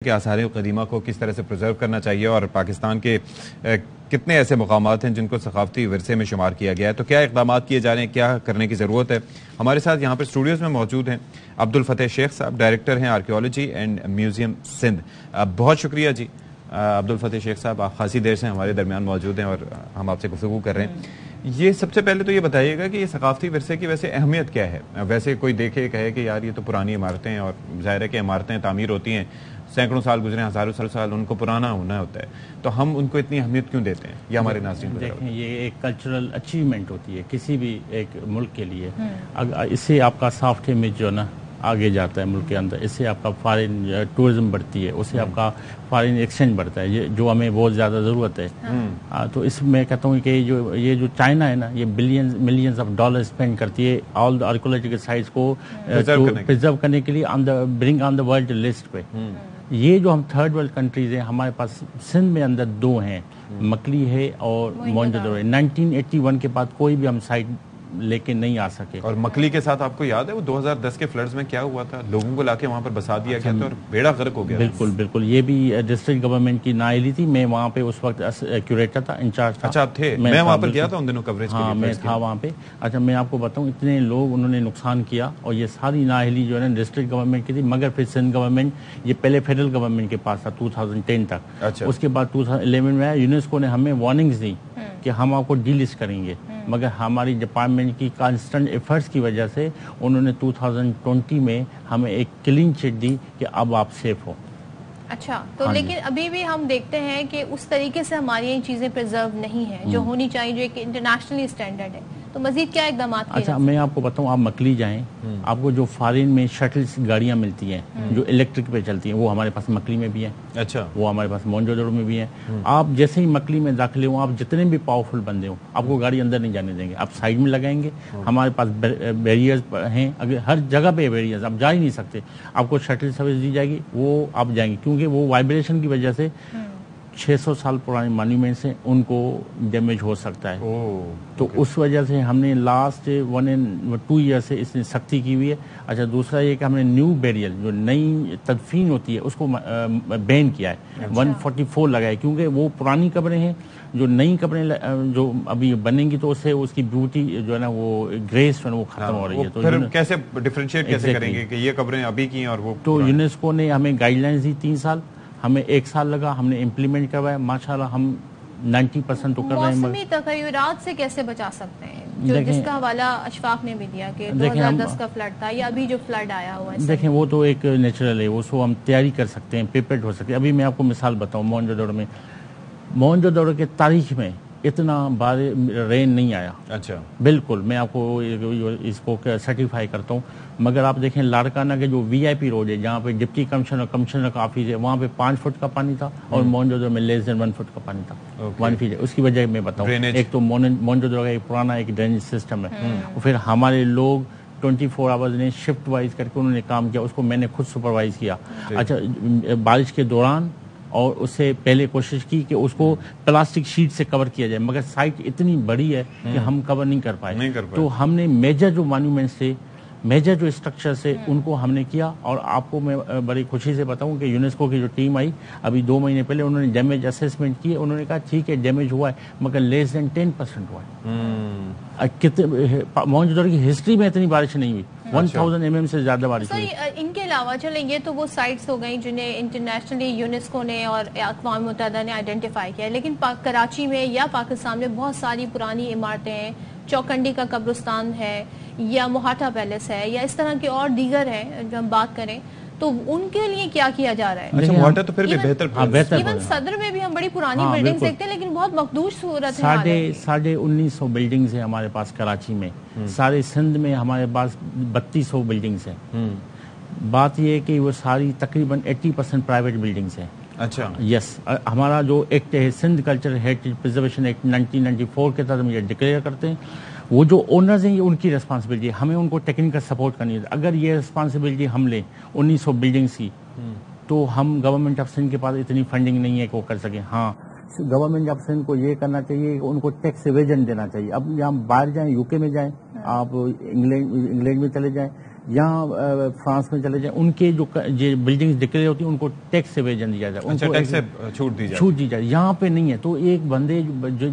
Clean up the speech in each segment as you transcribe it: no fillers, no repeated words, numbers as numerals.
کہ آثار قدیمہ کو کس طرح سے پرزرو کرنا چاہیے اور پاکستان کے کتنے ایسے مقامات ہیں جن کو ثقافتی ورثے میں شمار کیا گیا ہے، تو کیا اقدامات کیے جا رہے ہیں، کیا کرنے کی ضرورت ہے۔ ہمارے ساتھ یہاں پر اسٹوڈیوز میں موجود ہیں عبدالفتح شیخ صاحب، ڈائریکٹر ہیں آرکیولوجی اینڈ میوزیم سندھ۔ بہت شکریہ جی عبدالفتح شیخ صاحب، آپ خاصی دیر سے ہمارے درمیان موجود ہیں اور ہم آپ سے گفتگو کر رہے ہیں۔ یہ سب سے پہلے تو یہ بتائیے گا کہ یہ ثقافتی ورثے کی ویسے اہمیت کیا ہے؟ ویسے کوئی دیکھے کہے کہ یار یہ تو پرانی عمارتیں ہیں، اور ظاہر ہے کہ عمارتیں تعمیر ہوتی ہیں، سینکڑوں سال گزرے، ہزاروں سال ان کو پرانا ہونا ہوتا ہے، تو ہم ان کو اتنی اہمیت کیوں دیتے ہیں؟ یہ ہمارے ناظرین کو دیکھیں، یہ ایک کلچرل اچیومنٹ ہوتی ہے کسی بھی ایک ملک کے لیے۔ اس سے آپ کا سافٹ امیج جو ہے نا آگے جاتا ہے ملک کے اندر، اس سے آپ کا فارن ٹورزم بڑھتی ہے، اس سے آپ کا فارن ایکسچینج بڑھتا ہے، یہ جو ہمیں بہت زیادہ ضرورت ہے۔ تو اس میں کہتا ہوں کہ یہ جو چائنا ہے نا، یہ ملینز آف ڈالر اسپینڈ کرتی ہے آل دا آرکیولوجیکل سائٹس کو پرزرو کرنے کے لیے، برنگ آن دا ورلڈ لسٹ پہ۔ یہ جو ہم تھرڈ ورلڈ کنٹریز ہیں، ہمارے پاس سندھ میں اندر دو ہیں، مکلی ہے اور موئنجو دڑو ہے۔ 1981 کے بعد کوئی بھی ہم سائٹ لے کے نہیں آ سکے۔ اور مکلی کے ساتھ آپ کو یاد ہے وہ 2010 کے فلڈز میں کیا ہوا تھا؟ لوگوں کو لا کے وہاں پر بسا دیا گیا تھا اور بیڑا غرق ہو گیا۔ بالکل، یہ بھی ڈسٹرکٹ گورنمنٹ کی نااہلی تھی۔ میں وہاں پہ اس وقت کیوریٹر تھا، انچارج تھا۔ اچھا آپ تھے؟ میں وہاں پر گیا تھا ان دنوں کوریج کے لیے۔ ہاں میں تھا وہاں پہ۔ اچھا میں آپ کو بتاؤں، اتنے لوگ انہوں نے نقصان کیا، اور یہ ساری نااہلی جو ہے نا ڈسٹرکٹ گورنمنٹ کی تھی، مگر پھر سندھ گورنمنٹ، یہ پہلے فیڈرل گورنمنٹ کے پاس تھا 2010 تک۔ اس کے بعد 2011 میں آیا، یونیسکو نے ہمیں وارننگز دی کہ ہم آپ کو ڈی لسٹ کریں گے، مگر ہماری ڈپارٹمنٹ کی کانسٹنٹ ایفرٹس کی وجہ سے انہوں نے 2020 میں ہمیں ایک کلین چٹ دی کہ اب آپ سیف ہو۔ اچھا، تو لیکن ابھی بھی ہم دیکھتے ہیں کہ اس طریقے سے ہماری یہ چیزیں پریزرو نہیں ہیں جو ہونی چاہیے، جو ایک انٹرنیشنلی اسٹینڈرڈ ہے، تو مزید کیا اقدامات کیے؟ اچھا میں آپ کو بتاؤں، آپ مکلی جائیں، آپ کو جو فارن میں شٹلز گاڑیاں ملتی ہیں جو الیکٹرک پہ چلتی ہیں، وہ ہمارے پاس مکلی میں بھی ہیں۔ اچھا، وہ ہمارے پاس موئنجو دڑو میں بھی ہیں۔ آپ جیسے ہی مکلی میں داخلے ہوں، آپ جتنے بھی پاورفل بندے ہوں، آپ کو گاڑی اندر نہیں جانے دیں گے، آپ سائڈ میں لگائیں گے۔ ہمارے پاس بیریئرز ہیں، اگر ہر جگہ پہ بیریئرز، آپ جا ہی نہیں سکتے۔ آپ کو شٹل سروس دی جائے گی، وہ آپ جائیں گے، کیونکہ وہ وائبریشن کی وجہ سے 600 سال پرانے مانیومنٹس ہیں، ان کو ڈیمیج ہو سکتا ہے۔ تو اس وجہ سے ہم نے لاسٹ 1 and 2 ایئر سے اس نے سختی کی ہوئی ہے۔ اچھا دوسرا یہ کہ ہم نے نیو بیریل جو نئی تدفین ہوتی ہے اس کو بین کیا ہے، 144 لگائے، کیونکہ وہ پرانی قبریں ہیں، جو نئی قبریں جو ابھی بنیں گی تو اس سے اس کی بیوٹی جو ہے نا، وہ گریس جو ہے وہ ختم ہو رہی ہے۔ تو پھر کیسے ڈیفرینشیٹ کیسے کریں گے کہ یہ قبریں ابھی کی ہیں اور وہ؟ تو یونیسکو نے ہمیں گائیڈ لائنز دی 3 سال، ہمیں 1 سال لگا، ہم نے امپلیمنٹ کروایا، ماشاءاللہ ہم 90% تو کر رہے ہیں۔ موسمی تغیرات سے کیسے بچا سکتے ہیں، جو جس کا حوالہ اشفاق نے بھی دیا کہ 2010 کا فلڈ تھا یا ابھی جو فلڈ آیا ہوا ہے؟ دیکھیں وہ تو ایک نیچرل ہے، اس کو ہم تیاری کر سکتے ہیں، پریپیئرڈ ہو سکتے ہیں۔ ابھی میں آپ کو مثال بتاؤں، موئنجو دڑو کے تاریخ میں اتنا رین نہیں آیا۔ اچھا بالکل، میں آپ کو اس کو سرٹیفائی کرتا ہوں۔ مگر آپ دیکھیں لاڑکانہ کے جو وی آئی پی روڈ ہے، جہاں پہ ڈپٹی کمشنر کا آفس ہے، وہاں پہ 5 فٹ کا پانی تھا، اور موئنجو دڑو میں لیس دین 1 فٹ کا پانی تھا، 1 فٹ۔ اس کی وجہ میں بتاؤں، ایک تو موئنجو دڑو کا ایک پرانا ایک ڈرینیج سسٹم ہے، اور پھر ہمارے لوگ 24 آورز نے شفٹ وائز کر کے انہوں نے کام کیا، اس کو میں نے خود سپروائز کیا۔ اچھا بارش کے دوران اور اس سے پہلے کوشش کی کہ اس کو پلاسٹک شیٹ سے کور کیا جائے، مگر سائٹ اتنی بڑی ہے کہ ہم کور نہیں کر پائے۔ تو ہم نے میجر جو مانیومنٹس تھے، میجر جو اسٹرکچر سے ان کو ہم نے کیا۔ اور آپ کو میں بڑی خوشی سے بتاؤں کہ یونیسکو کی جو ٹیم آئی ابھی 2 مہینے پہلے، انہوں نے ڈیمیج اسیسمنٹ کی، انہوں نے کہا ٹھیک ہے ڈیمیج ہوا ہے، مگر لیس دین 10% ہوا ہے۔ موئنجو دڑو کی ہسٹری میں اتنی بارش نہیں ہوئی، 1000 mm سے زیادہ بارش ہوئی۔ ان کے علاوہ چلیں یہ تو وہ سائٹس ہو گئیں جنہیں انٹرنیشنلی یونیسکو نے اور اقوام متحدہ نے آئیڈینٹیفائی کیا ہے، لیکن کراچی میں یا پاکستان میں بہت ساری پرانی عمارتیں ہیں، چوکنڈی کا قبرستان ہے، یا موہاٹا پیلس ہے، یا اس طرح کے اور دیگر ہیں جو ہم بات کریں، تو ان کے لیے کیا کیا جا رہا ہے؟ اچھا موہاٹا تو پھر بھی بہتر، ایون صدر میں بھی ہم بڑی پرانی بلڈنگز دیکھتے ہیں لیکن بہت مخدوش صورت ہے۔ 1950 بلڈنگز ہیں ہمارے پاس کراچی میں، سارے سندھ میں ہمارے پاس 3200 بلڈنگز ہیں۔ بات یہ ہے کہ وہ ساری تقریباً 80% پرائیویٹ بلڈنگز ہیں۔ اچھا یس، ہمارا جو ایکٹ ہے Sindh culture heritage preservation act 1994 کے تحت ہم یہ ڈکلیئر کرتے ہیں، وہ جو اونرز ہیں یہ ان کی ریسپانسبلٹی ہے، ہمیں ان کو ٹیکنیکل سپورٹ کرنی ہے۔ اگر یہ ریسپانسبلٹی ہم لیں 1900 بلڈنگز کی، تو ہم گورنمنٹ آف سندھ کے پاس اتنی فنڈنگ نہیں ہے کہ وہ کر سکیں۔ ہاں گورنمنٹ آف سندھ کو یہ کرنا چاہیے کہ ان کو ٹیکس ایویژن دینا چاہیے۔ اب یہاں باہر جائیں، UK میں جائیں، آپ انگلینڈ میں چلے جائیں، یہاں فرانس میں چلے جائیں، ان کے جو بلڈنگز ڈکلیئر ہوتی ہیں ان کو ٹیکس ایویژن دیا جائے، ان کو ٹیکس سے چھوٹ دی جائے. یہاں پہ نہیں ہے. تو ایک بندے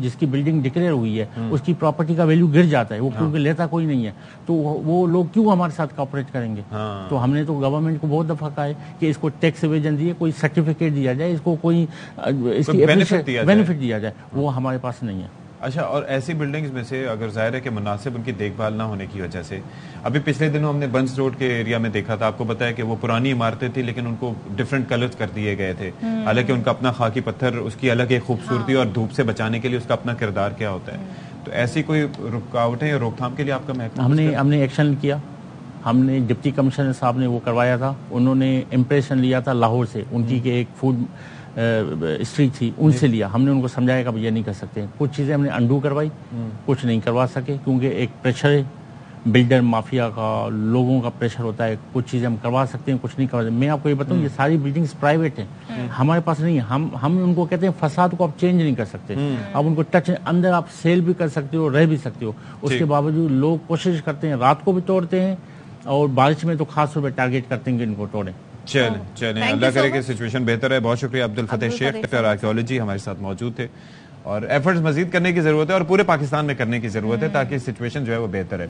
جس کی بلڈنگ ڈکلیئر ہوئی ہے اس کی پراپرٹی کا ویلیو گر جاتا ہے، وہ کیونکہ لیتا کوئی نہیں ہے، تو وہ لوگ کیوں ہمارے ساتھ کوآپریٹ کریں گے؟ تو ہم نے تو گورنمنٹ کو بہت دفعہ کہا ہے کہ اس کو ٹیکس ایویژن دیے، کوئی سرٹیفکیٹ دیا جائے، اس کو کوئی بینیفٹ دیا جائے، وہ ہمارے پاس نہیں ہے. اچھا، اور ایسی بلڈنگز میں سے اگر ظاہر ہے کہ مناسب ان کی دیکھ بھال نہ ہونے کی وجہ سے، ابھی پچھلے دنوں ہم نے بنس روڈ کے ایریا میں دیکھا تھا، آپ کو پتا ہے کہ وہ پرانی عمارتیں تھیں لیکن ان کو ڈفرینٹ کلرز کر دیے گئے تھے، حالانکہ ان کا اپنا خاکی پتھر، اس کی الگ ایک خوبصورتی اور دھوپ سے بچانے کے لیے اس کا اپنا کردار کیا ہوتا ہے. تو ایسی کوئی رکاوٹیں یا روک تھام کے لیے آپ کا محکمہ؟ ہم نے ایکشن کیا. ہم نے ڈپٹی کمشنر صاحب نے وہ کروایا تھا، انہوں نے امپریشن لیا تھا لاہور سے، ان کی کہ ایک فوڈ اسٹریٹ تھی، ان سے لیا. ہم نے ان کو سمجھایا کہ یہ نہیں کر سکتے. کچھ چیزیں ہم نے انڈو کروائی، کچھ نہیں کروا سکے کیونکہ ایک پریشر ہے بلڈر مافیا کا، لوگوں کا پریشر ہوتا ہے. کچھ چیزیں ہم کروا سکتے ہیں، کچھ نہیں کروا سکتے. میں آپ کو یہ بتاؤں، یہ ساری بلڈنگز پرائیویٹ ہیں، ہمارے پاس نہیں ہے. ہم ان کو کہتے ہیں فساد کو آپ چینج نہیں کر سکتے، آپ ان کو ٹچ اندر آپ سیل بھی کر سکتے ہو، رہ بھی سکتے ہو. اس کے باوجود لوگ کوشش کرتے ہیں، رات کو بھی توڑتے ہیں اور بارش میں تو خاص طور پہ ٹارگیٹ کرتے ہیں کہ ان کو توڑیں. چلیں اللہ کرے کہ سچویشن بہتر ہے. بہت شکریہ عبدالفتح شیخ، ڈاکٹر آرکیالوجی ہمارے ساتھ موجود تھے. اور ایفرٹس مزید کرنے کی ضرورت ہے اور پورے پاکستان میں کرنے کی ضرورت ہے تاکہ سچویشن جو ہے وہ بہتر ہے.